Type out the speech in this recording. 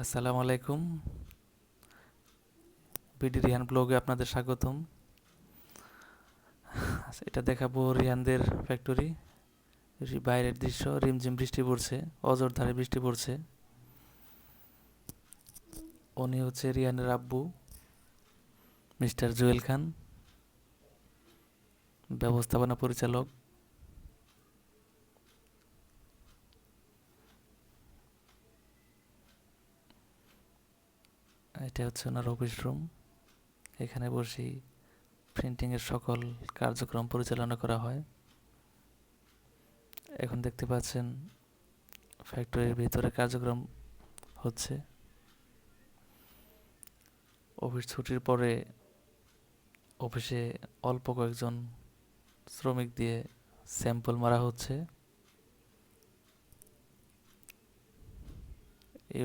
আসসালামু আলাইকুম। বিডি রিহান ব্লগে আপনাদের স্বাগতম। এটা দেখাবো রিহানদের ফ্যাক্টরি। বাইরের দৃশ্য, রিমঝিম বৃষ্টি পড়ছে, অজরধারে বৃষ্টি পড়ছে। উনি হচ্ছে রিহানের আব্বু, মিস্টার জুয়েল খান, ব্যবস্থাপনা পরিচালক। এটা হচ্ছে ওনার অফিস রুম। এখানে বসেই প্রিন্টিংয়ের সকল কার্যক্রম পরিচালনা করা হয়। এখন দেখতে পাচ্ছেন ফ্যাক্টরির ভিতরে কার্যক্রম হচ্ছে। অফিস ছুটির পরে অফিসে অল্প কয়েকজন শ্রমিক দিয়ে স্যাম্পল মারা হচ্ছে। এই